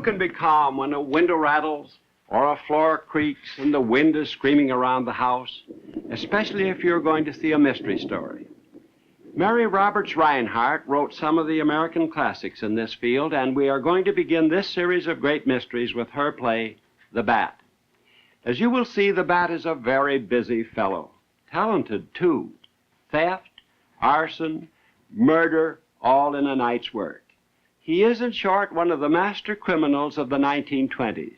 can be calm when a window rattles or a floor creaks and the wind is screaming around the house, especially if you're going to see a mystery story. Mary Roberts Rinehart wrote some of the American classics in this field, and we are going to begin this series of great mysteries with her play, The Bat. As you will see, the Bat is a very busy fellow. Talented, too. Theft, arson, murder, all in a night's work. He is, in short, one of the master criminals of the 1920s.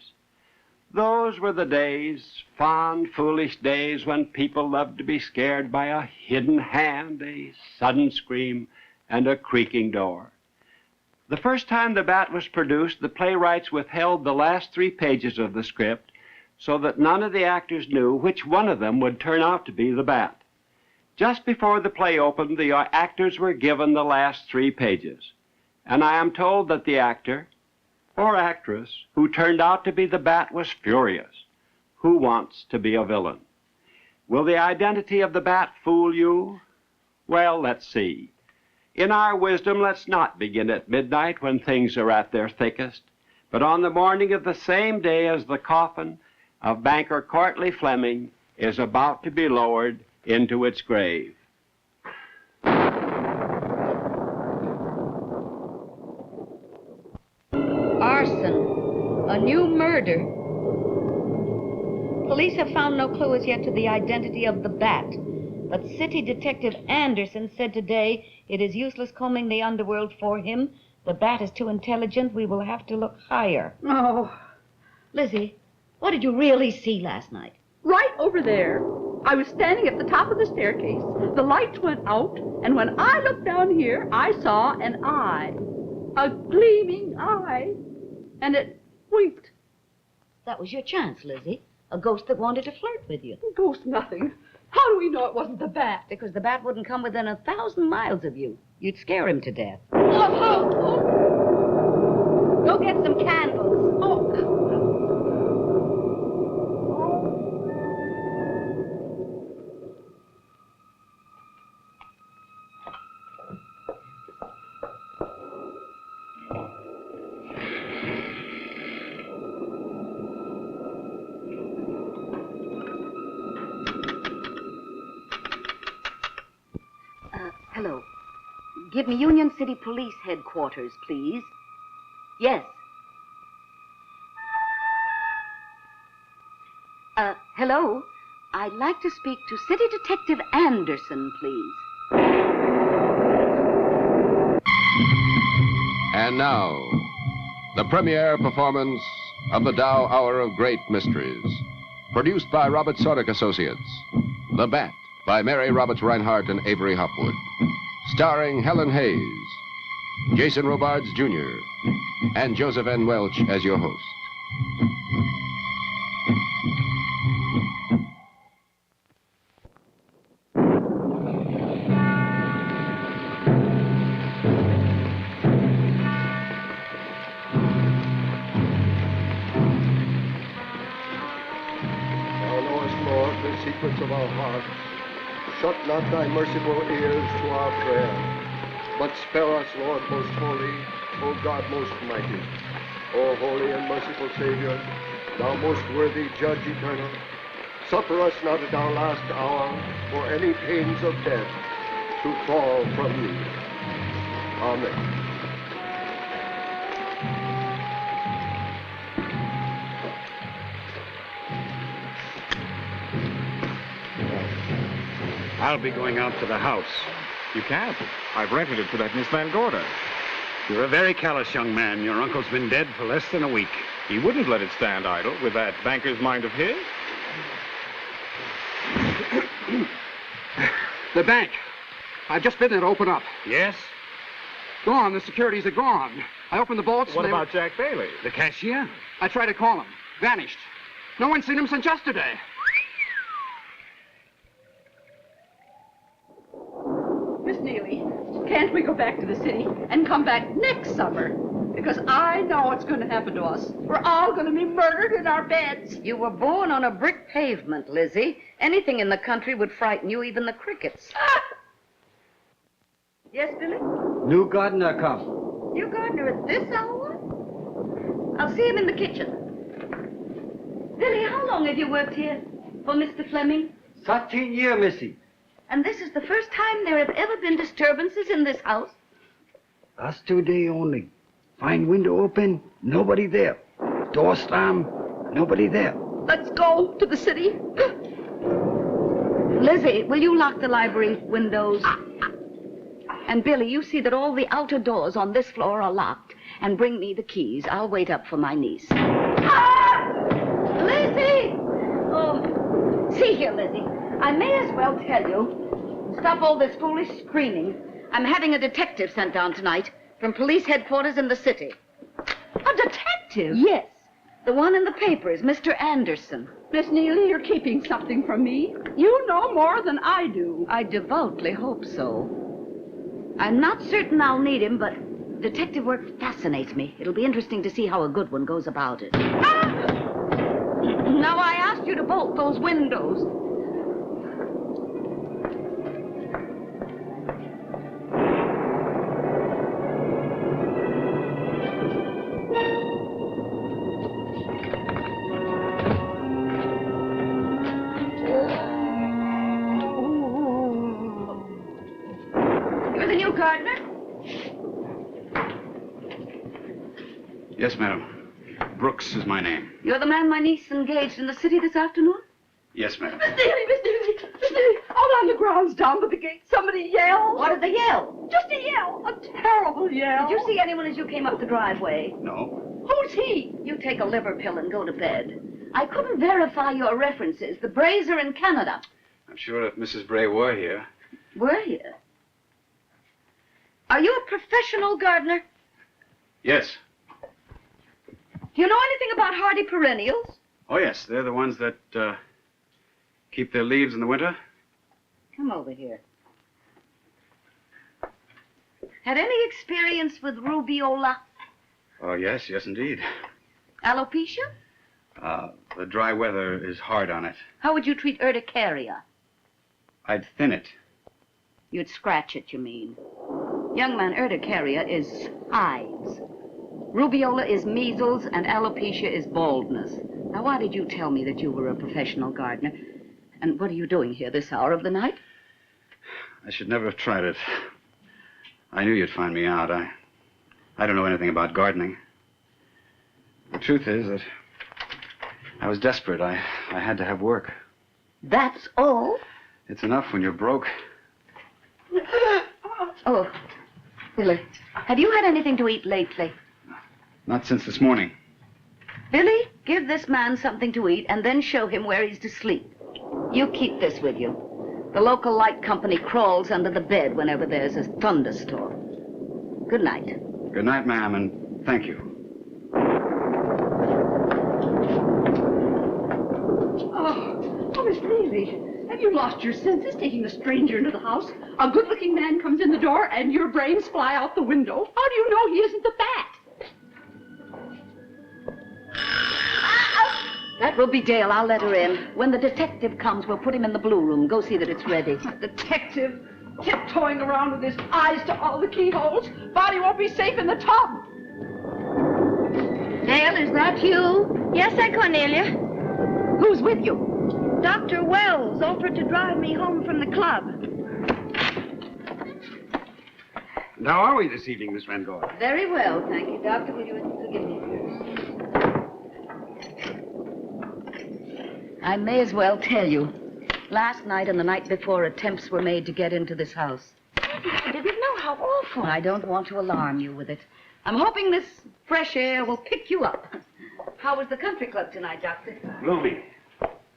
Those were the days, fond, foolish days, when people loved to be scared by a hidden hand, a sudden scream, and a creaking door. The first time The Bat was produced, the playwrights withheld the last 3 pages of the script so that none of the actors knew which one of them would turn out to be the Bat. Just before the play opened, the actors were given the last 3 pages, and I am told that the actor or actress who turned out to be the Bat was furious. Who wants to be a villain? Will the identity of the Bat fool you? Well, let's see. In our wisdom, let's not begin at midnight when things are at their thickest, but on the morning of the same day as the coffin of banker Courtly Fleming is about to be lowered into its grave. Arson. A new murder. Police have found no clue as yet to the identity of the Bat, but City Detective Anderson said today it is useless combing the underworld for him. The Bat is too intelligent. We will have to look higher. Oh. Lizzie, what did you really see last night? Right over there. I was standing at the top of the staircase. The lights went out, and when I looked down here, I saw an eye. A gleaming eye. And it winked. That was your chance, Lizzie. A ghost that wanted to flirt with you. Ghost nothing. How do we know it wasn't the Bat? Because the Bat wouldn't come within 1,000 miles of you. You'd scare him to death. Oh. Go get some candles. Oh. Hello. Give me Union City Police Headquarters, please. Yes. Hello. I'd like to speak to City Detective Anderson, please. And now, the premiere performance of the Dow Hour of Great Mysteries, produced by Robert Saudek Associates. The Bat, by Mary Roberts Rinehart and Avery Hopwood. Starring Helen Hayes, Jason Robards Jr., and Joseph N. Welch as your host. Thou knowest, Lord, the secrets of our hearts. Shut not thy merciful ears to our prayer, but spare us, Lord most holy, O God most mighty, O holy and merciful Savior, thou most worthy Judge eternal. Suffer us not at our last hour for any pains of death to fall from thee. Amen. I'll be going out to the house. You can't. I've rented it to that Miss Van Gorder. You're a very callous young man. Your uncle's been dead for less than a week. He wouldn't let it stand idle with that banker's mind of his. The bank. I've just been there to open up. Yes? Gone. The securities are gone. I opened the vaults. What about Jack Bailey? The cashier? I tried to call him. Vanished. No one's seen him since yesterday. Miss Neely, can't we go back to the city and come back next summer? Because I know what's going to happen to us. We're all going to be murdered in our beds. You were born on a brick pavement, Lizzie. Anything in the country would frighten you, even the crickets. Yes, Billy? New gardener come. New gardener at this hour? I'll see him in the kitchen. Billy, how long have you worked here for Mr. Fleming? 13 years, missy. And this is the first time there have ever been disturbances in this house? Last 2 days only. Find window open, nobody there. Door slam, nobody there. Let's go to the city. Lizzie, will you lock the library windows? And Billy, you see that all the outer doors on this floor are locked. And bring me the keys. I'll wait up for my niece. Ah! Lizzie! Oh, see here, Lizzie. I may as well tell you. Stop all this foolish screaming. I'm having a detective sent down tonight from police headquarters in the city. A detective? Yes. The one in the papers, Mr. Anderson. Miss Neely, you're keeping something from me. You know more than I do. I devoutly hope so. I'm not certain I'll need him, but detective work fascinates me. It'll be interesting to see how a good one goes about it. Ah! Now, I asked you to bolt those windows. You're the new gardener? Yes, madam. Brooks is my name. You're the man my niece engaged in the city this afternoon? Yes, madam. Miss Neely, out on the grounds down by the gate, somebody yelled. What did they yell? Just a yell, a terrible yell. Did you see anyone as you came up the driveway? No. Who's he? You take a liver pill and go to bed. I couldn't verify your references. The Brays are in Canada. I'm sure if Mrs. Bray were here. Were you? Are you a professional gardener? Yes. Do you know anything about hardy perennials? Oh, yes. They're the ones that keep their leaves in the winter. Come over here. Had any experience with rubeola? Oh, yes, indeed. Alopecia? The dry weather is hard on it. How would you treat urticaria? I'd thin it. You'd scratch it, you mean. Young man, urticaria is hives. Rubeola is measles, and alopecia is baldness. Now, why did you tell me that you were a professional gardener? And what are you doing here this hour of the night? I should never have tried it. I knew you'd find me out. I don't know anything about gardening. The truth is that I was desperate. I had to have work. That's all? It's enough when you're broke. Oh, Billy, have you had anything to eat lately? Not since this morning. Billy, give this man something to eat and then show him where he's to sleep. You keep this with you. The local light company crawls under the bed whenever there's a thunderstorm. Good night. Good night, ma'am, and thank you. Oh, Miss Neely, have you lost your senses taking a stranger into the house? A good-looking man comes in the door and your brains fly out the window. How do you know he isn't the bat? That will be Dale. I'll let her in. When the detective comes, we'll put him in the blue room. Go see that it's ready. Detective, tiptoeing around with his eyes to all the keyholes. Body won't be safe in the tub. Dale, is that you? Yes, sir, Cornelia. Who's with you? Dr. Wells offered to drive me home from the club. And how are we this evening, Miss Van Gogh? Very well, thank you. Doctor, will you forgive me? I may as well tell you. Last night and the night before, attempts were made to get into this house. I didn't know how awful. I don't want to alarm you with it. I'm hoping this fresh air will pick you up. How was the country club tonight, Doctor? Gloomy.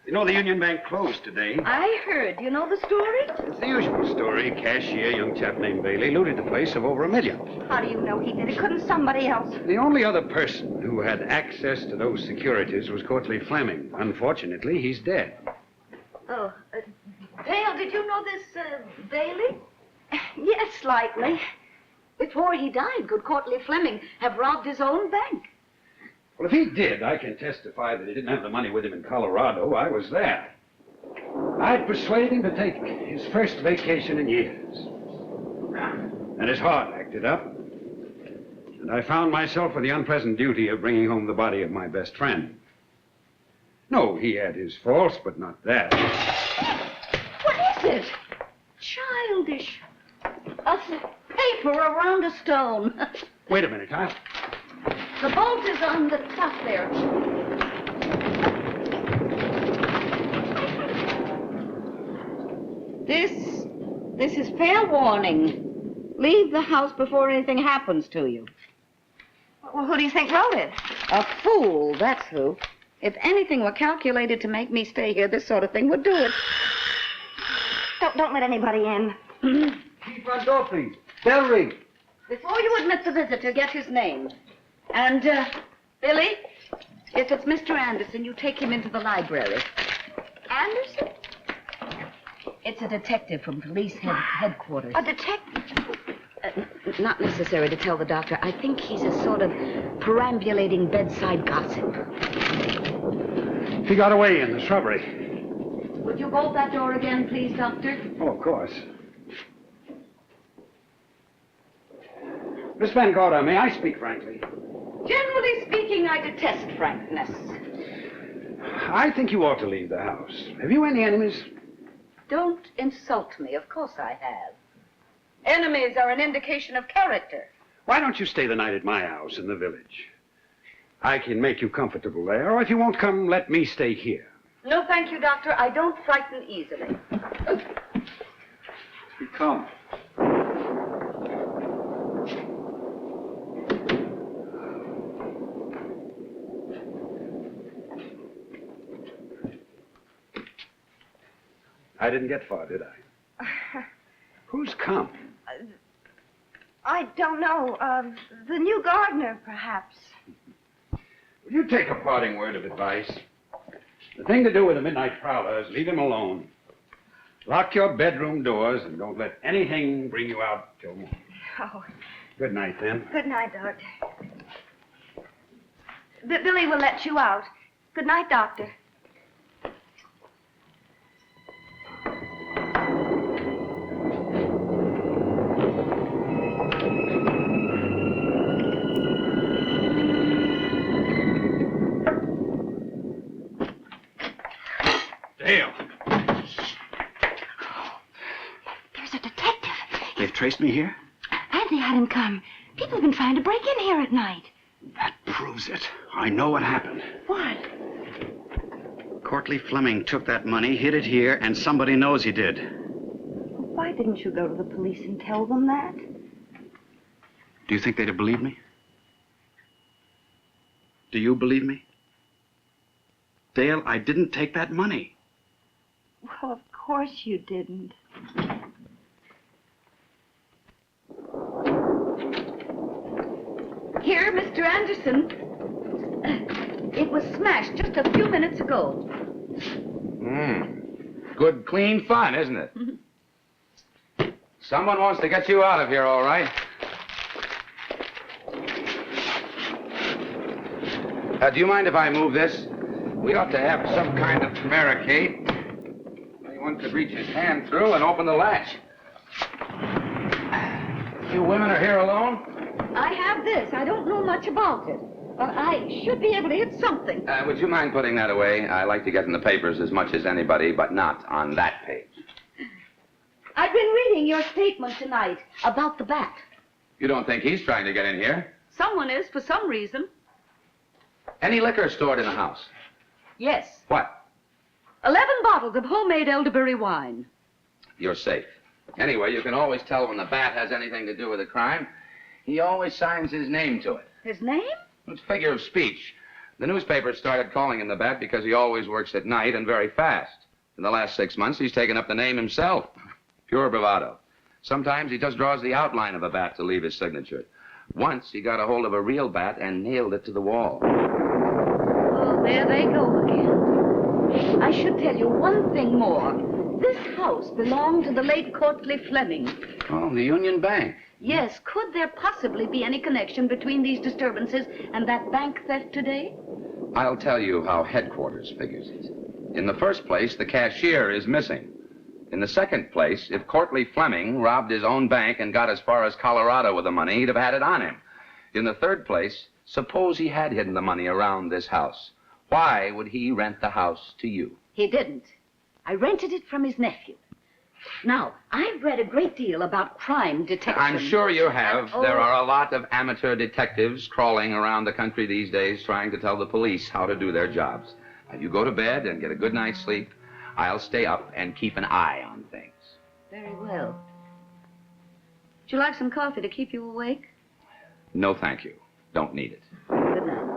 You know, the Union Bank closed today. I heard. Do you know the story? It's the usual story. Cashier, young chap named Bailey, looted the place of over $1 million. How do you know he did it? Couldn't somebody else? The only other person who had access to those securities was Courtly Fleming. Unfortunately, he's dead. Oh, Dale, did you know this, Bailey? Yes, slightly. Before he died, could Courtly Fleming have robbed his own bank? Well, if he did, I can testify that he didn't have the money with him in Colorado. I was there. I'd persuade him to take his first vacation in years. And his heart acted up. And I found myself with the unpleasant duty of bringing home the body of my best friend. No, he had his faults, but not that. What is it? Childish. A paper around a stone. Wait a minute, huh? The bolt is on the top there. This is fair warning. Leave the house before anything happens to you. Well, who do you think wrote it? A fool, that's who. If anything were calculated to make me stay here, this sort of thing would do it. Don't let anybody in. Keep front door, please. Bell ring. Before you admit the visitor, get his name. And, Billy, if it's Mr. Anderson, you take him into the library. Anderson? It's a detective from police headquarters. A detective? Not necessary to tell the doctor. I think he's a sort of perambulating bedside gossip. He got away in the shrubbery. Would you bolt that door again, please, Doctor? Oh, of course. Miss Van Gorder, may I speak frankly? Generally speaking, I detest frankness. I think you ought to leave the house. Have you any enemies? Don't insult me. Of course I have. Enemies are an indication of character. Why don't you stay the night at my house in the village? I can make you comfortable there, or if you won't come, let me stay here. No, thank you, Doctor. I don't frighten easily. Come. I didn't get far, did I? Who's come? I don't know. The new gardener, perhaps. Will you take a parting word of advice? The thing to do with a midnight prowler is leave him alone. Lock your bedroom doors and don't let anything bring you out till morning. Oh. Good night, then. Good night, Doctor. Billy will let you out. Good night, Doctor. Dale. There's a detective. They've traced me here? And they had him come. People have been trying to break in here at night. That proves it. I know what happened. What? Courtly Fleming took that money, hid it here, and somebody knows he did. Why didn't you go to the police and tell them that? Do you think they'd have believed me? Do you believe me? Dale, I didn't take that money. Well, of course you didn't. Here, Mr. Anderson. It was smashed just a few minutes ago. Good, clean fun, isn't it? Someone wants to get you out of here, all right. Do you mind if I move this? We ought to have some kind of barricade. Anyone could reach his hand through and open the latch. You women are here alone? I have this. I don't know much about it. But I should be able to hit something. Would you mind putting that away? I like to get in the papers as much as anybody, but not on that page. I've been reading your statement tonight about the bat. You don't think he's trying to get in here? Someone is, for some reason. Any liquor stored in the house? Yes. What? 11 bottles of homemade elderberry wine. You're safe. Anyway, you can always tell when the bat has anything to do with a crime. He always signs his name to it. His name? It's a figure of speech. The newspapers started calling him the Bat because he always works at night and very fast. In the last 6 months, he's taken up the name himself. Pure bravado. Sometimes he just draws the outline of a bat to leave his signature. Once, he got a hold of a real bat and nailed it to the wall. Oh, there they go again. I should tell you one thing more. This house belonged to the late Courtly Fleming. Oh, the Union Bank. Yes, could there possibly be any connection between these disturbances and that bank theft today? I'll tell you how headquarters figures it. In the first place, the cashier is missing. In the second place, if Courtly Fleming robbed his own bank and got as far as Colorado with the money, he'd have had it on him. In the third place, suppose he had hidden the money around this house. Why would he rent the house to you? He didn't. I rented it from his nephew. Now, I've read a great deal about crime detection. I'm sure you have. And, There are a lot of amateur detectives crawling around the country these days trying to tell the police how to do their jobs. Now, you go to bed and get a good night's sleep. I'll stay up and keep an eye on things. Very well. Would you like some coffee to keep you awake? No, thank you. Don't need it. Good night.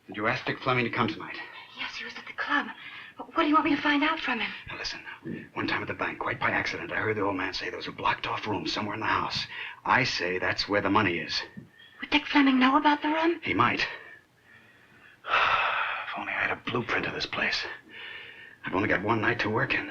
Did you ask Dick Fleming to come tonight? Yes, he was at the club. What do you want me to find out from him? Now listen, one time at the bank, quite by accident, I heard the old man say there was a blocked-off room somewhere in the house. I say that's where the money is. Would Dick Fleming know about the room? He might. If only I had a blueprint of this place. I've only got one night to work in.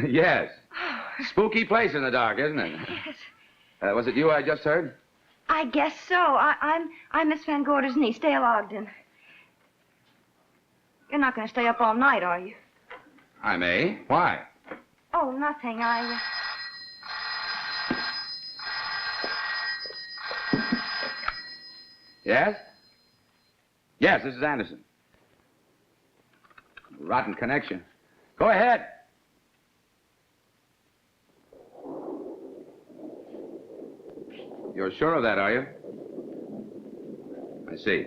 Yes. Spooky place in the dark, isn't it? Yes. Was it you I just heard? I guess so. I'm Miss Van Gorder's niece, Dale Ogden. You're not going to stay up all night, are you? I may. Why? Oh, nothing. Yes? Yes, this is Anderson. Rotten connection. Go ahead. You're sure of that, are you? I see.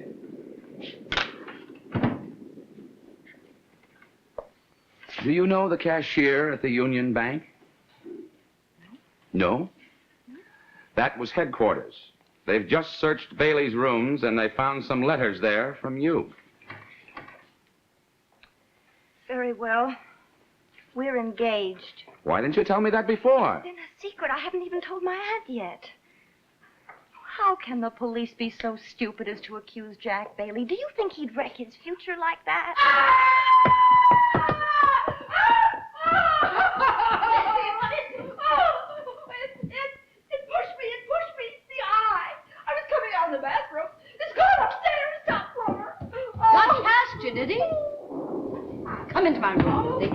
Do you know the cashier at the Union Bank? No? That was headquarters. They've just searched Bailey's rooms, and they found some letters there from you. Very well. We're engaged. Why didn't you tell me that before? It's been a secret. I haven't even told my aunt yet. How can the police be so stupid as to accuse Jack Bailey? Do you think he'd wreck his future like that? It pushed me. It pushed me. The eye. I was coming out of the bathroom. It's gone upstairs, top floor. Got past you, did he? Come into my room, Dick.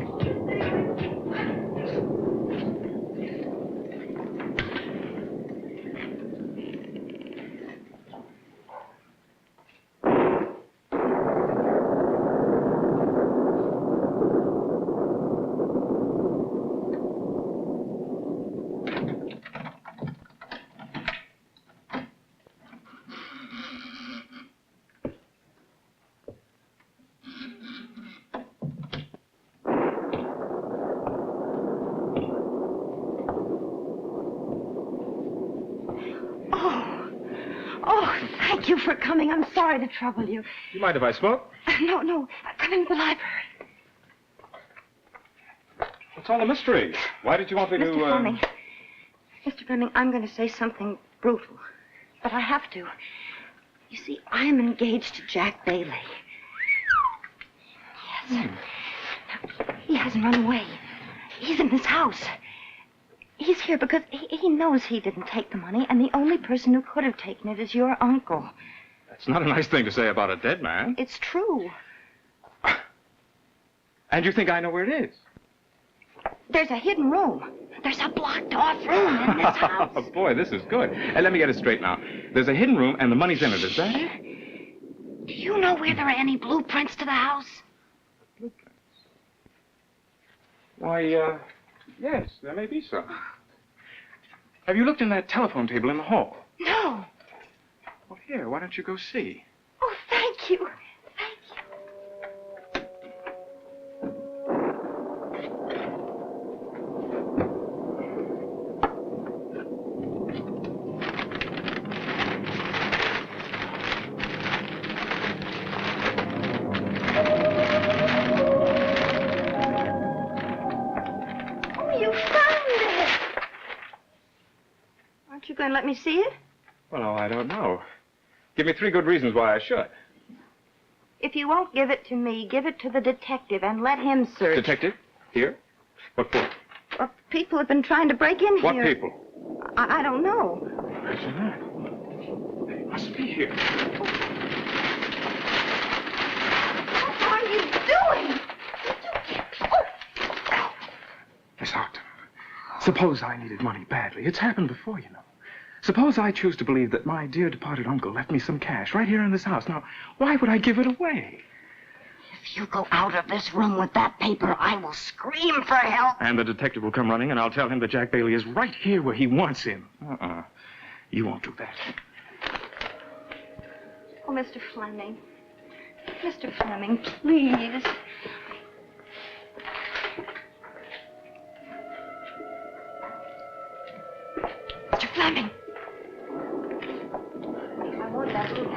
Thank you for coming. I'm sorry to trouble you. Do you mind if I smoke? No. Come into the library. What's all the mystery? Why did you want me to... Mr. Fleming. Mr. Fleming, I'm going to say something brutal, but I have to. You see, I am engaged to Jack Bailey. Yes. Now, he hasn't run away. He's in this house. He's here because he knows he didn't take the money, and the only person who could have taken it is your uncle. That's not a nice thing to say about a dead man. It's true. And you think I know where it is? There's a hidden room. There's a blocked-off room in this house. Oh, boy, this is good. And let me get it straight now. There's a hidden room, and the money's in it. Is that it? Do you know where there are any blueprints to the house? Blueprints? Why, yes, there may be some. Have you looked in that telephone table in the hall? No. Well, here, why don't you go see? Oh, thank you. going to let me see it? Well, no, I don't know. Give me 3 good reasons why I should. If you won't give it to me, give it to the detective and let him search. Detective? Here? What for? Well, people have been trying to break in What here. people? I don't know. Imagine that. They must be here. What are you doing? Miss Ogden, suppose I needed money badly. It's happened before, you know. Suppose I choose to believe that my dear departed uncle left me some cash right here in this house. Now, why would I give it away? If you go out of this room with that paper, I will scream for help. And the detective will come running, and I'll tell him that Jack Bailey is right here where he wants him. You won't do that. Oh, Mr. Fleming. Mr. Fleming, please. Mr. Fleming. I want that book.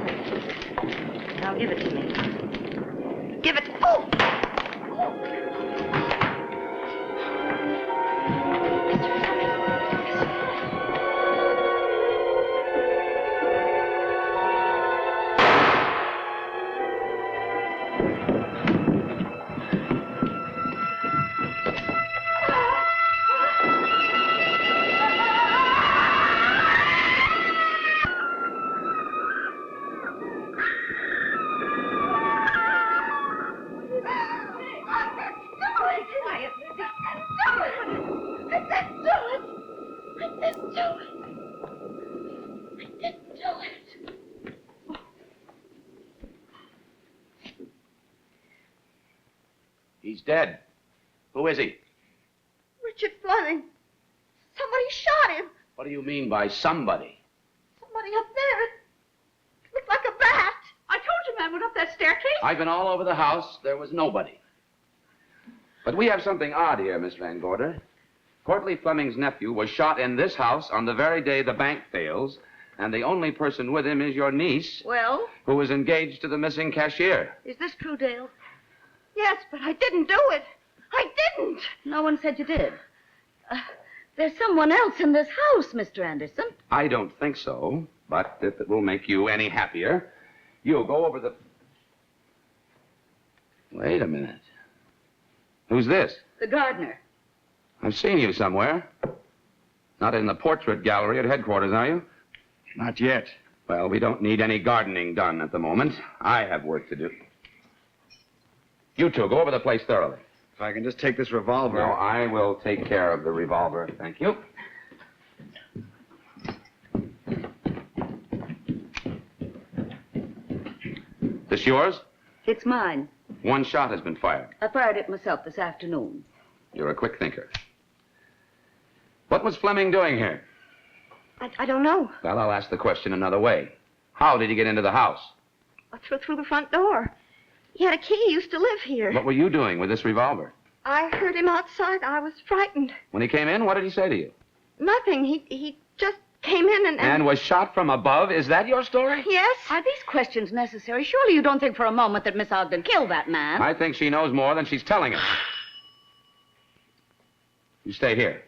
Now give it to me. Give it. Oh! He's dead. Who is he? Richard Fleming. Somebody shot him. What do you mean by somebody? Somebody up there. It looked like a bat. I told you man went up that staircase. I've been all over the house. There was nobody. But we have something odd here, Miss Van Gorder. Courtleigh Fleming's nephew was shot in this house on the very day the bank fails, and the only person with him is your niece, Well, who was engaged to the missing cashier. is this true, Dale? Yes, but I didn't do it. I didn't. No one said you did. There's someone else in this house, Mr. Anderson. I don't think so, but if it will make you any happier, you'll go over the... Wait a minute. Who's this? The gardener. I've seen you somewhere. Not in the portrait gallery at headquarters, are you? Not yet. Well, we don't need any gardening done at the moment. I have work to do. You two, go over the place thoroughly. If I can just take this revolver. No, I will take care of the revolver. Thank you. This yours? It's mine. One shot has been fired. I fired it myself this afternoon. You're a quick thinker. What was Fleming doing here? I don't know. Well, I'll ask the question another way. How did he get into the house? I threw the front door. He had a key. He used to live here. What were you doing with this revolver? I heard him outside. I was frightened. When he came in, what did he say to you? Nothing. He just came in And was shot from above? Is that your story? Yes. Are these questions necessary? Surely you don't think for a moment that Miss Ogden killed that man. I think she knows more than she's telling us. You stay here.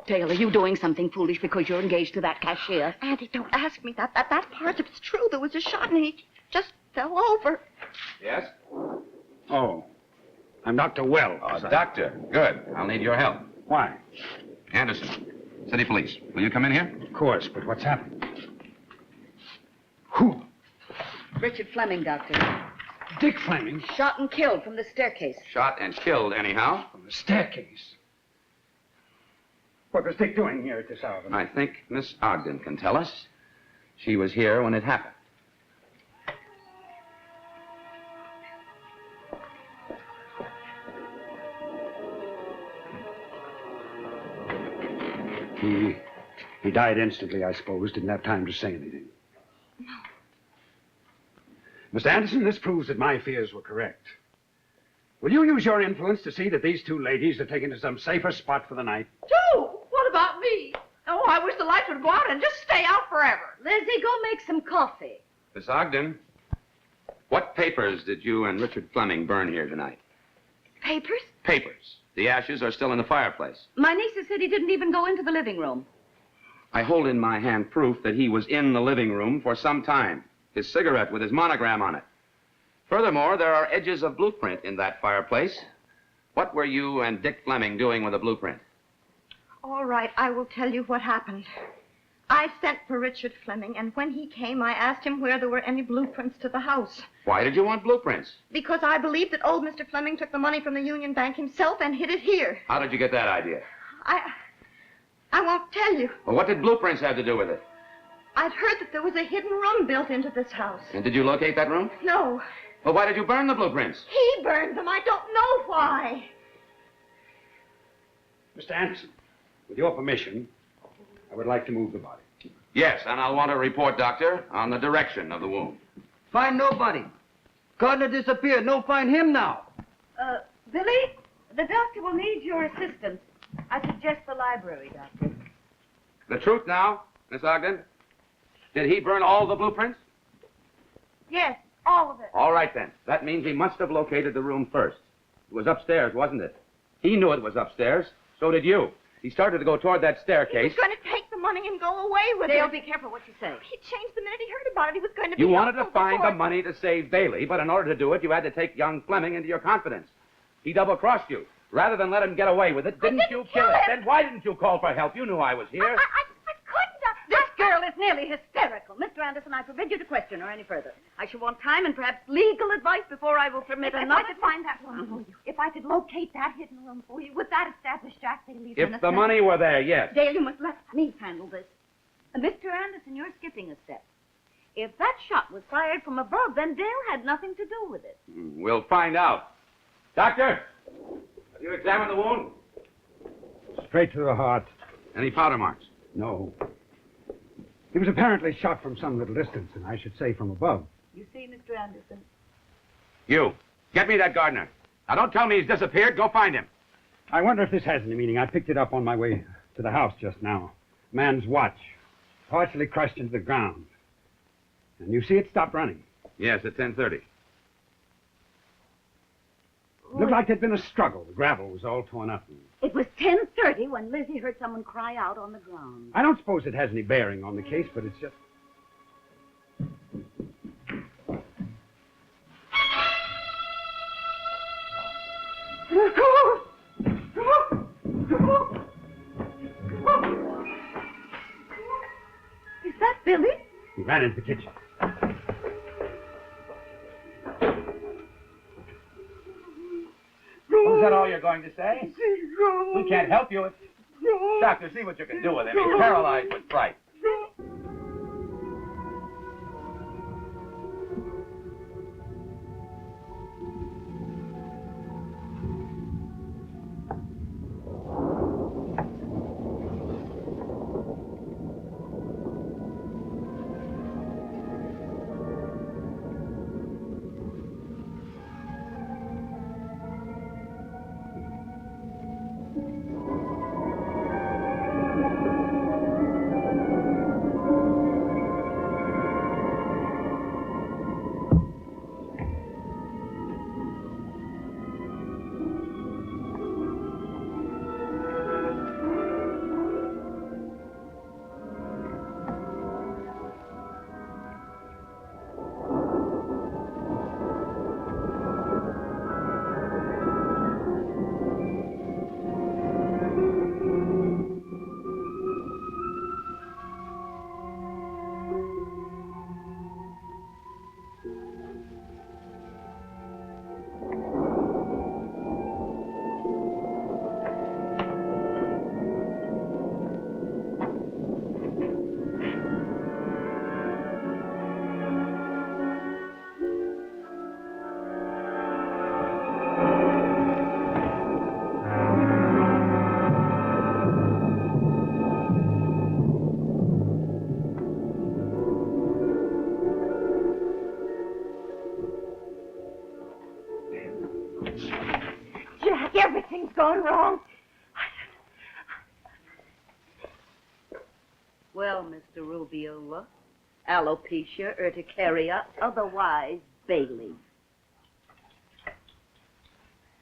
Dale, are you doing something foolish because you're engaged to that cashier? Auntie, don't ask me that. That part of it's true. There was a shot and he just fell over. Yes? Oh. I'm Dr. Welch. Oh, doctor. Good. I'll need your help. Why? Anderson, city police. Will you come in here? Of course, but what's happened? Who? Richard Fleming, Doctor. Dick Fleming. Shot and killed from the staircase. Shot and killed, anyhow. From the staircase. What was Dick doing here at this hour? I think Miss Ogden can tell us. She was here when it happened. He died instantly, I suppose. Didn't have time to say anything. No. Mr. Anderson, this proves that my fears were correct. Will you use your influence to see that these two ladies are taken to some safer spot for the night? Two? What about me? Oh, I wish the lights would go out and just stay out forever. Lizzie, go make some coffee. Miss Ogden, what papers did you and Richard Fleming burn here tonight? Papers? Papers. The ashes are still in the fireplace. My niece said he didn't even go into the living room. I hold in my hand proof that he was in the living room for some time. His cigarette with his monogram on it. Furthermore, there are edges of blueprint in that fireplace. What were you and Dick Fleming doing with the blueprint? All right, I will tell you what happened. I sent for Richard Fleming, and when he came, I asked him where there were any blueprints to the house. Why did you want blueprints? Because I believe that old Mr. Fleming took the money from the Union Bank himself and hid it here. How did you get that idea? I won't tell you. Well, what did blueprints have to do with it? I'd heard that there was a hidden room built into this house. And did you locate that room? No. Well, why did you burn the blueprints? He burned them. I don't know why. Mr. Anderson, with your permission, I would like to move the body. Yes, and I'll want a report, Doctor, on the direction of the wound. Find nobody. Gardner disappeared. No find him now. Billy, the doctor will need your assistance. I suggest the library, Doctor. The truth now, Miss Ogden? Did he burn all the blueprints? Yes, all of it. All right, then. That means he must have located the room first. It was upstairs, wasn't it? He knew it was upstairs. So did you. He started to go toward that staircase. He was going to take the money and go away with Dale, it. be careful what you say. He changed the minute he heard about it. He was going to be You wanted to helpful find before- the money to save Bailey, but in order to do it, you had to take young Fleming into your confidence. He double-crossed you. Rather than let him get away with it, didn't you kill him? Then why didn't you call for help? You knew I was here. I couldn't. This girl is nearly hysterical. Mr. Anderson, I forbid you to question her any further. I shall want time and perhaps legal advice before I will permit If another... I could find that room for you, if I could locate that hidden room for you, would that establish Jack Bailey's If the money were there, yes. Dale, you must let me handle this. Mr. Anderson, you're skipping a step. If that shot was fired from above, then Dale had nothing to do with it. We'll find out. Doctor, have you examined the wound? Straight to the heart. Any powder marks? No. He was apparently shot from some little distance, and I should say from above. You see, Mr. Anderson? You, get me that gardener. Now, don't tell me he's disappeared. Go find him. I wonder if this has any meaning. I picked it up on my way to the house just now. Man's watch, partially crushed into the ground. And you see it stopped running. Yes, at 10:30. Looked like there'd been a struggle. The gravel was all torn up. It was 10:30 when Lizzie heard someone cry out on the ground. I don't suppose it has any bearing on the case, but it's just... Is that Billy? He ran into the kitchen. Was that all you're going to say? We can't help you. Doctor, see what you can do with him. He's paralyzed with fright. Jack, everything's gone wrong. Well, Mr. Rubiola, alopecia, urticaria, otherwise Bailey.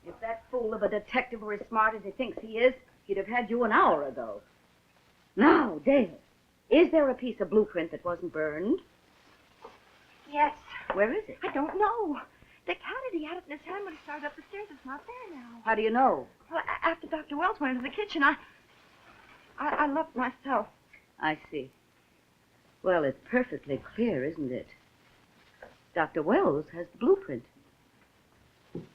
If that fool of a detective were as smart as he thinks he is, he'd have had you an hour ago. Now, Dale, Is there a piece of blueprint that wasn't burned? Yes. Where is it? I don't know. The cat he had it in his hand when he started up the stairs. It's not there now. How do you know? Well, after Dr. Welch went into the kitchen, I looked myself. I see. Well, it's perfectly clear, isn't it? Dr. Wells has the blueprint.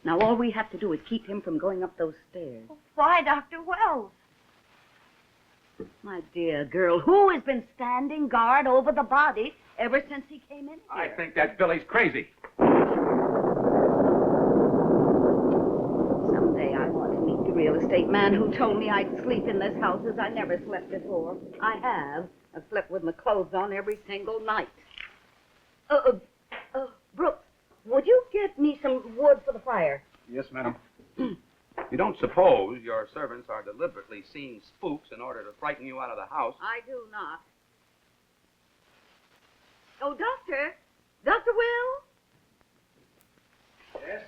Now, all we have to do is keep him from going up those stairs. Why Dr. Wells? My dear girl, who has been standing guard over the body ever since he came in here? I think that Billy's crazy. Someday I want to meet the real estate man who told me I'd sleep in this house as I never slept before. I have. I've slept with my clothes on every single night. Brooks, would you get me some wood for the fire? Yes, madam. You don't suppose your servants are deliberately seeing spooks in order to frighten you out of the house? I do not. Oh, Doctor! Dr. Will? Yes?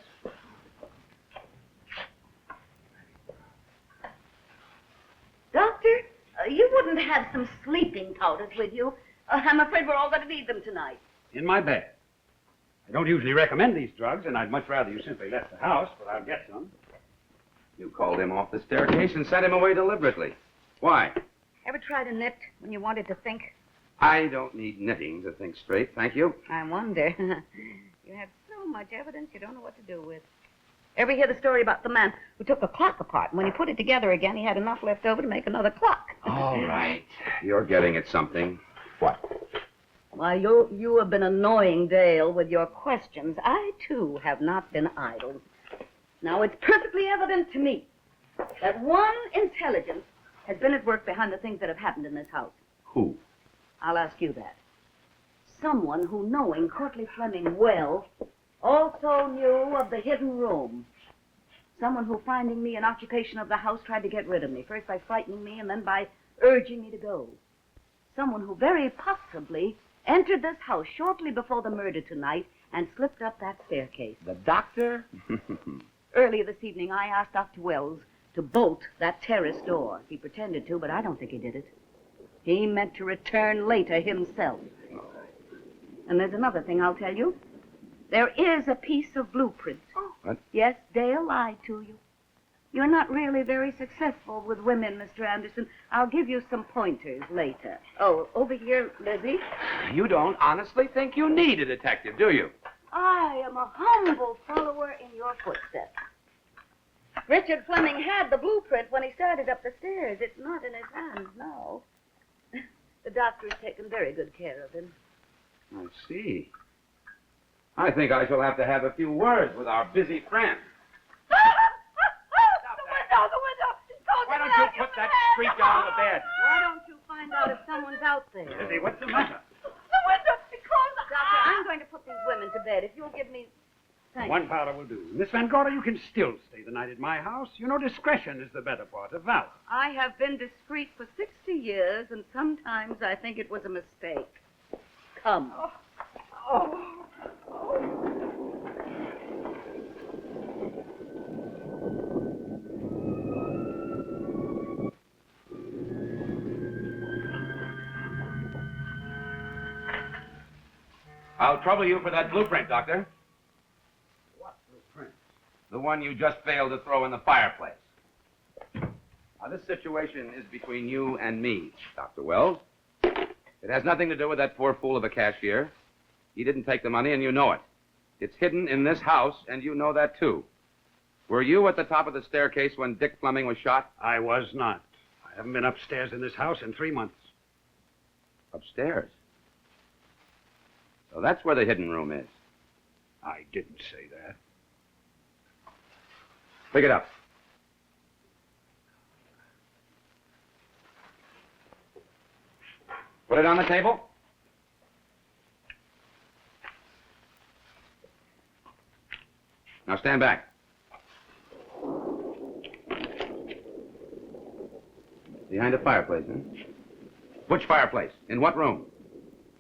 Doctor, you wouldn't have some sleeping powders with you. I'm afraid we're all going to need them tonight. In my bed. I don't usually recommend these drugs, and I'd much rather you simply left the house, but I'll get some. You called him off the staircase and sent him away deliberately. Why? Ever tried a knit when you wanted to think? I don't need knitting to think straight, thank you. I wonder. You have so much evidence you don't know what to do with. Ever hear the story about the man who took a clock apart, and when he put it together again, he had enough left over to make another clock? All right. You're getting at something. What? Why, you have been annoying Dale with your questions. I, too, have not been idle. Now, it's perfectly evident to me that one intelligence has been at work behind the things that have happened in this house. Who? I'll ask you that. Someone who, knowing Courtly Fleming well, also knew of the hidden room. Someone who, finding me in occupation of the house, tried to get rid of me, first by frightening me and then by urging me to go. Someone who very possibly entered this house shortly before the murder tonight and slipped up that staircase. The doctor? Earlier this evening, I asked Dr. Wells to bolt that terrace door. He pretended to, but I don't think he did it. He meant to return later himself. And there's another thing I'll tell you. There is a piece of blueprint. What? Yes, Dale lied to you. You're not really very successful with women, Mr. Anderson. I'll give you some pointers later. Oh, over here, Lizzie. You don't honestly think you need a detective, do you? I am a humble follower in your footsteps. Richard Fleming had the blueprint when he started up the stairs. It's not in his hands now. The doctor has taken very good care of him. I see. I think I shall have to have a few words with our busy friend. The window! It's closing. Why don't you put that street down the bed? Why don't you find out if someone's out there? Lizzie, what's the matter? The window! It's closed. Doctor, I'm going to put these women to bed. If you'll give me... Thanks. One powder will do. Miss Van Gorder, you can still stay the night at my house. You know, discretion is the better part of valor. I have been discreet for 60 years, and sometimes I think it was a mistake. Come. I'll trouble you for that blueprint, Doctor. What blueprint? The one you just failed to throw in the fireplace. Now, this situation is between you and me, Dr. Wells. It has nothing to do with that poor fool of a cashier. He didn't take the money, and you know it. It's hidden in this house, and you know that, too. Were you at the top of the staircase when Dick Fleming was shot? I was not. I haven't been upstairs in this house in 3 months. Upstairs? So that's where the hidden room is. I didn't say that. Pick it up. Put it on the table. Now stand back. Behind the fireplace, huh? Which fireplace? In what room?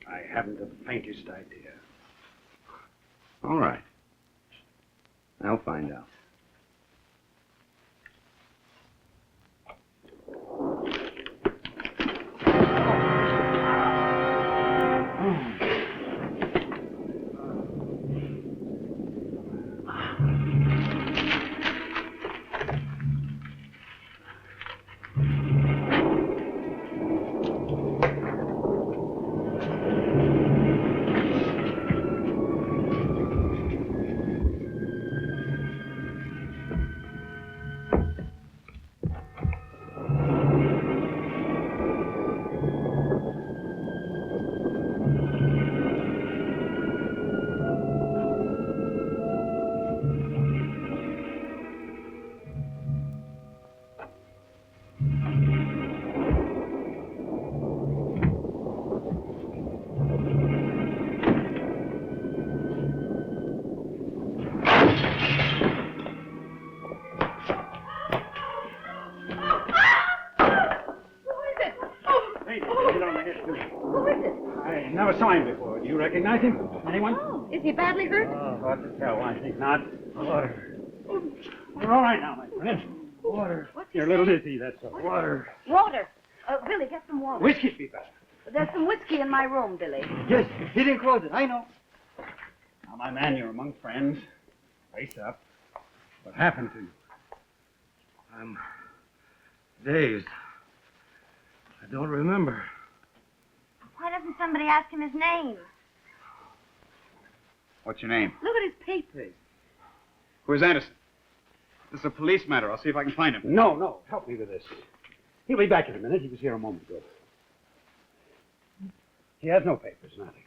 I haven't the faintest idea. All right. I'll find out. Never saw him before. Do you recognize him? Anyone? Oh, is he badly hurt? Oh, hard to tell. I think not. Water. You're all right now, my friend. Water. You're a little dizzy, that's all. Water. Water. Billy, get some water. Whiskey'd be better. There's some whiskey in my room, Billy. Yes, he didn't close it. I know. Now, my man, you're among friends. Face up. What happened to you? I'm dazed. I don't remember. Why doesn't somebody ask him his name? What's your name? Look at his papers. Where's Anderson? This is a police matter. I'll see if I can find him. No. Help me with this. He'll be back in a minute. He was here a moment ago. He has no papers, nothing.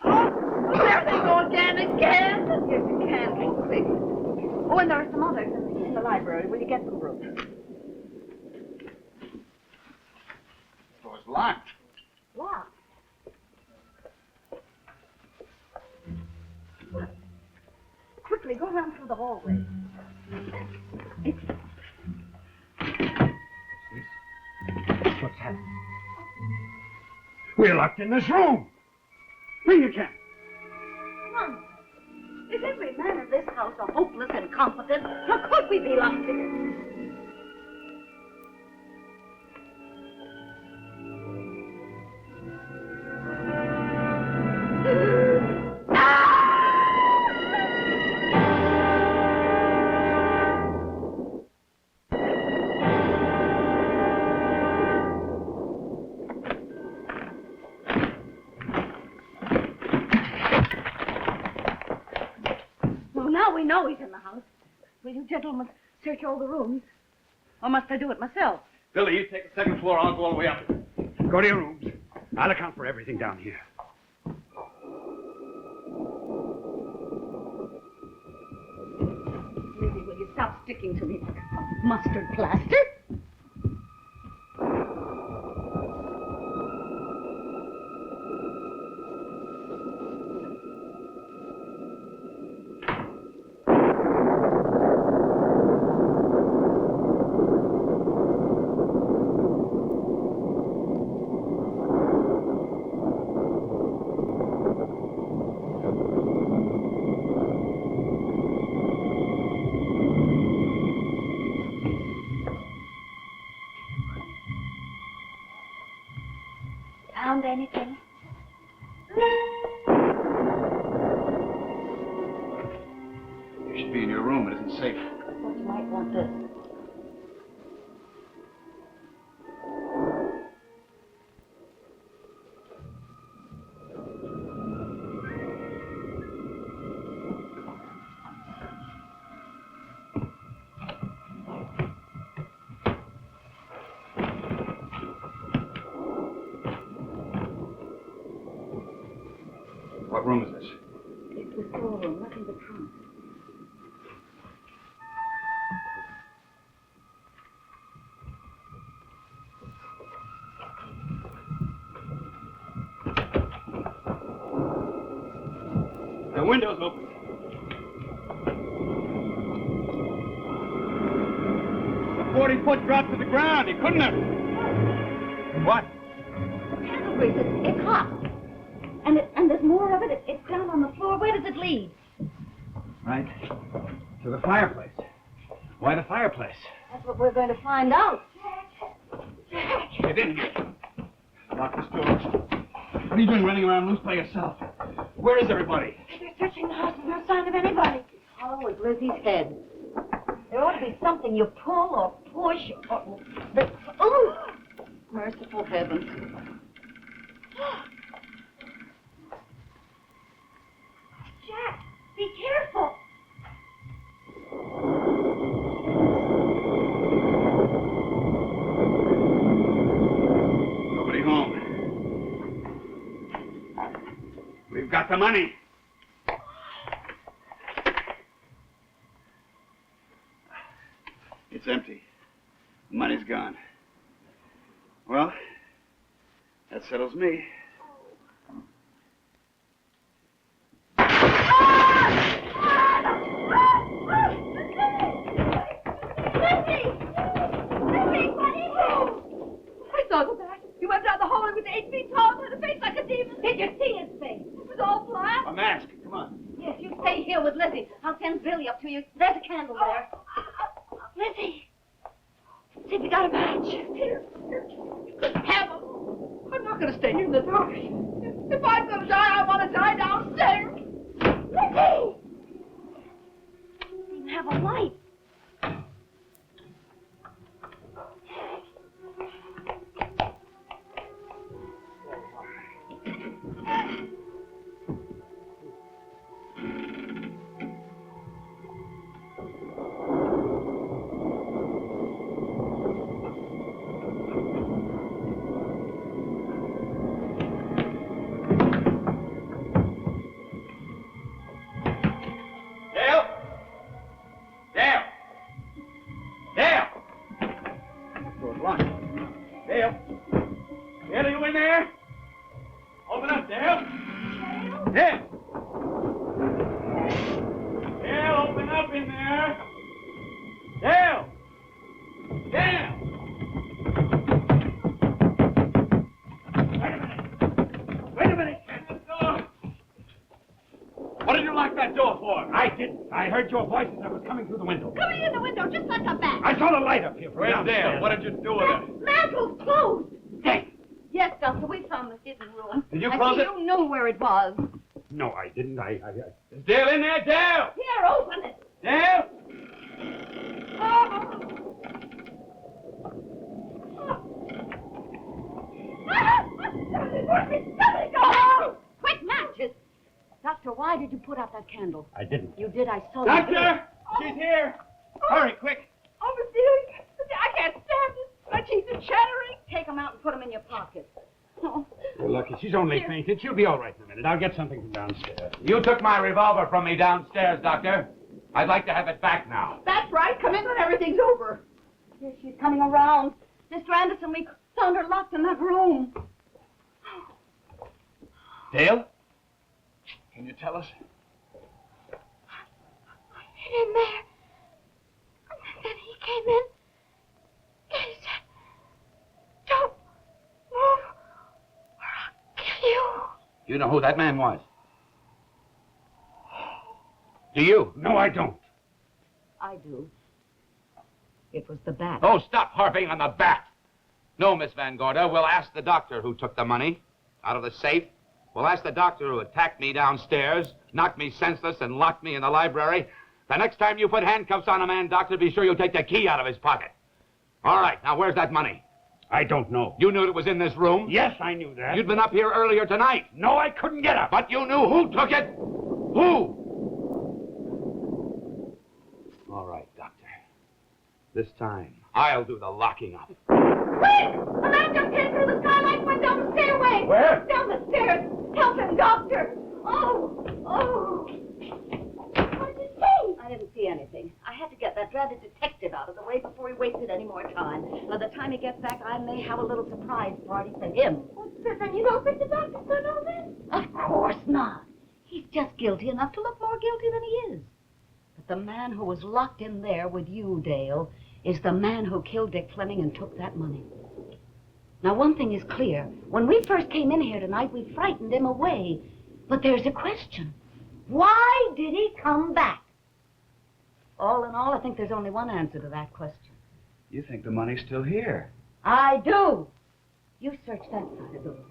Oh, there they go again. Here's the candle, quick. Oh, and there are some others in the library. Will you get them, Brooke? The door's locked. Locked. Quickly, go around through the hallway. What's happening? We're locked in this room. Bring your candle. Come on. Is every man in this house a hopeless incompetent? How could we be locked here? We know he's in the house. Will you gentlemen search all the rooms? Or must I do it myself? Billy, you take the second floor. I'll go all the way up. Go to your rooms. I'll account for everything down here. Really, will you stop sticking to me like a mustard plaster? Found anything? You should be in your room. It isn't safe. But you might want this. What room is this? It's the storeroom, nothing but trunk. The window's open. The 40-foot drop to the ground. He couldn't have. What? Candle grease, it's hot. And there's more of it. It's down on the floor. Where does it lead? Right. To the fireplace. Why the fireplace? That's what we're going to find out. Get in here. Lock this door. What are you doing running around loose by yourself? Where is everybody? They're searching the house and no sign of anybody. Oh, it's Lizzie's head. There ought to be something you pull or push or... Ooh! Merciful heavens. Jack, be careful. Nobody home. We've got the money. It's empty. The money's gone. Well, that settles me. I saw the bat. You went down the hallway with the 8 feet tall, had a face like a demon. Did you see his face? It was all black. A mask. Come on. Yes, you stay here with Lizzie. I'll send Billy up to you. There's a candle there. Lizzie. See if you got a match. Here. Good heavens. I'm not going to stay here in the dark. If I'm going to die, I want to die downstairs. Lizzie! You have a light. Your voices that was coming through the window. Coming in the window, just like a bat. I saw the light up here from Where's downstairs. Dale? What did you do with her? Mantle's closed. Dale! Yes, Doctor, we found the hidden room. Did you close it? You knew where it was. No, I didn't. Is Dale in there? Dale! Here, open it. Dale! Somebody go home! Quick matches. Doctor, why did you put out that candle? I didn't. You did, I saw you. Doctor! She's here! Hurry, quick! Oh, Miss Dealing, I can't stand it. My teeth are chattering. Take them out and put them in your pocket. Oh. You're lucky. She's only fainted. She'll be all right in a minute. I'll get something from downstairs. You took my revolver from me downstairs, Doctor. I'd like to have it back now. That's right. Come in when everything's over. Here she's coming around. Mr. Anderson, we found her locked in that room. Dale? Can you tell us? In there. And then he came in. And he said, "Don't move or I'll kill you." You know who that man was? Do you? No, I don't. I do. It was the bat. Oh, stop harping on the bat. No, Miss Van Gorder. We'll ask the doctor who took the money out of the safe. We'll ask the doctor who attacked me downstairs, knocked me senseless, and locked me in the library. The next time you put handcuffs on a man, Doctor, be sure you take the key out of his pocket. All right, now where's that money? I don't know. You knew it was in this room? Yes, I knew that. You'd been up here earlier tonight. No, I couldn't get up. But you knew who took it? Who? All right, Doctor. This time, I'll do the locking up. Wait! A man just came through the skylight and went down the stairway. Where? Down the stairs. Help him, Doctor. Oh. What did you see? I didn't see anything. I had to get that dreaded detective out of the way before he wasted any more time. By the time he gets back, I may have a little surprise party for him. What's this? And you don't think the doctor's done all this? Of course not. He's just guilty enough to look more guilty than he is. But the man who was locked in there with you, Dale, is the man who killed Dick Fleming and took that money. Now, one thing is clear. When we first came in here tonight, we frightened him away. But there's a question. Why did he come back? All in all, I think there's only one answer to that question. You think the money's still here? I do. You search that side of the room.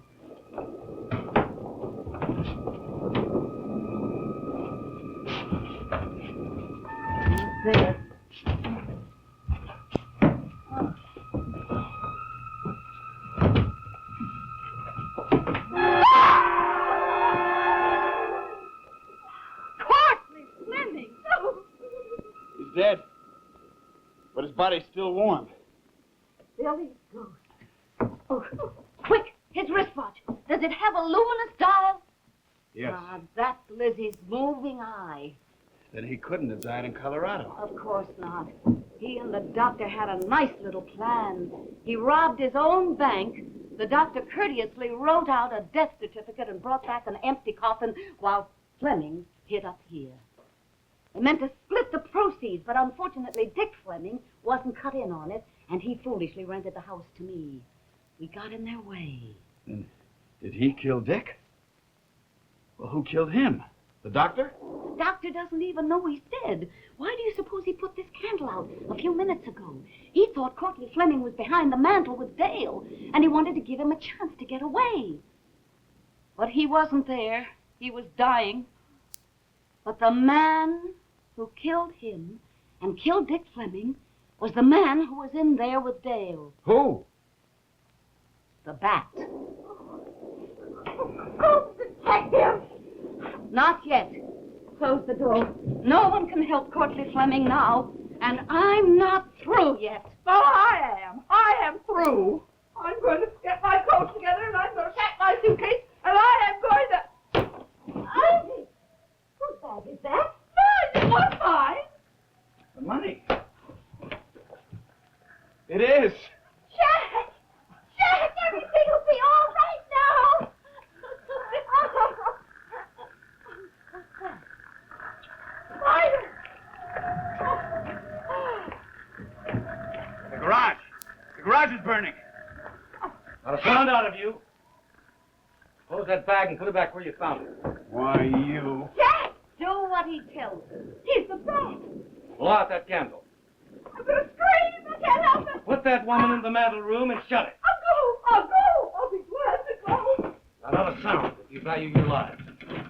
There. Dead. But his body's still warm. Billy's ghost. Oh, quick! His wristwatch. Does it have a luminous dial? Yes. Ah, that's Lizzie's moving eye. Then he couldn't have died in Colorado. Of course not. He and the doctor had a nice little plan. He robbed his own bank. The doctor courteously wrote out a death certificate and brought back an empty coffin while Fleming hid up here. They meant to split the proceeds, but unfortunately Dick Fleming wasn't cut in on it, and he foolishly rented the house to me. We got in their way. Did he kill Dick? Well, who killed him? The doctor? The doctor doesn't even know he's dead. Why do you suppose he put this candle out a few minutes ago? He thought Courtney Fleming was behind the mantel with Dale, and he wanted to give him a chance to get away. But he wasn't there. He was dying. But the man who killed him and killed Dick Fleming was the man who was in there with Dale. Who? The Bat. Go, detective! Not yet. Close the door. No one can help Courtney Fleming now, and I'm not through yet. Well, I am. I am through. I'm going to get my coat together, and I'm going to pack my suitcase, and I am going to... Ivy! Whose bag is that? Mine! It was mine! The money. It is. Jack! Jack, everything will be all right now! Fire! The garage. The garage is burning. Not a sound out of you. Close that bag and put it back where you found it. Why, you... Jack! Do what he tells you. He's the Bat! Blow out that candle. I'm going to scream! I can't help it! Put that woman in the mantel room and shut it. I'll go! I'll be glad to go! Not a sound if you value your lives.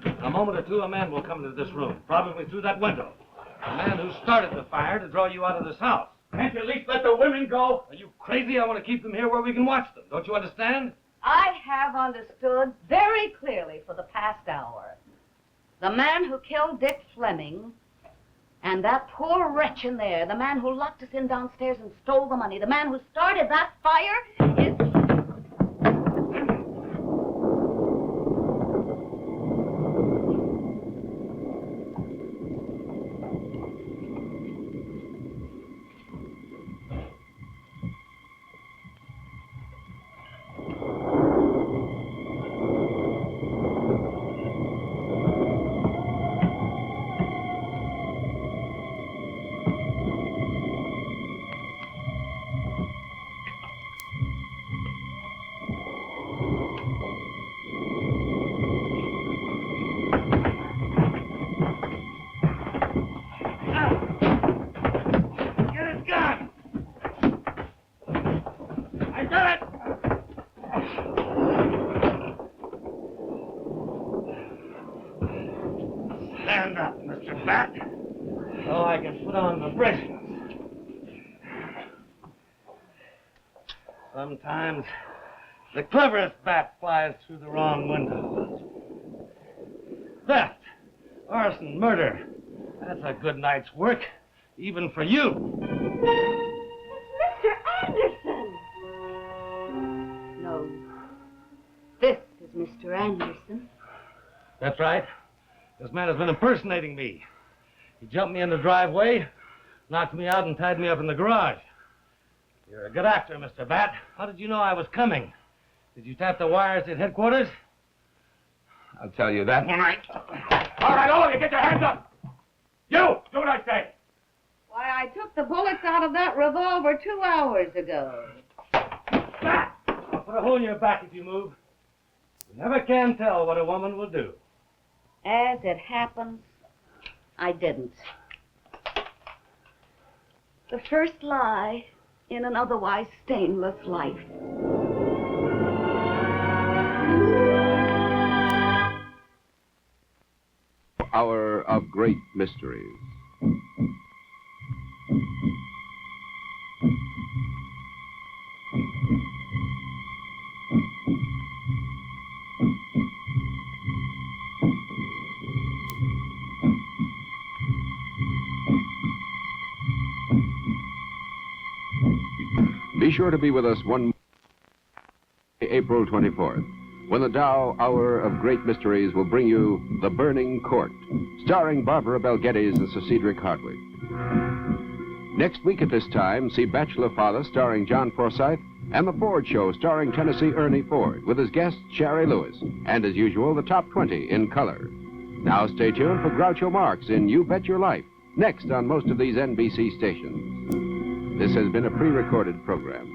In a moment or two, a man will come into this room, probably through that window. A man who started the fire to draw you out of this house. Can't you at least let the women go? Are you crazy? I want to keep them here where we can watch them. Don't you understand? I have understood very clearly for the past hour. The man who killed Dick Fleming and that poor wretch in there, the man who locked us in downstairs and stole the money, the man who started that fire is... Stand up, Mr. Bat. So I can put on the bracelet. Sometimes the cleverest bat flies through the wrong windows. Theft, arson, murder. That's a good night's work, even for you. It's Mr. Anderson! No. This is Mr. Anderson. That's right. This man has been impersonating me. He jumped me in the driveway, knocked me out, and tied me up in the garage. You're a good actor, Mr. Bat. How did you know I was coming? Did you tap the wires at headquarters? I'll tell you that one night. All right, all of you, get your hands up. You, do what I say. Why, I took the bullets out of that revolver 2 hours ago. Bat! I'll put a hole in your back if you move. You never can tell what a woman will do. As it happens, I didn't. The first lie in an otherwise stainless life. Hour of Great Mysteries. Be sure to be with us April 24th, when the Dow Hour of Great Mysteries will bring you The Burning Court, starring Barbara Bel Geddes and Sir Cedric Hardwicke. Next week at this time, see Bachelor Father starring John Forsythe and The Ford Show starring Tennessee Ernie Ford with his guest Shari Lewis, and as usual, the Top 20 in color. Now stay tuned for Groucho Marx in You Bet Your Life, next on most of these NBC stations. This has been a pre-recorded program.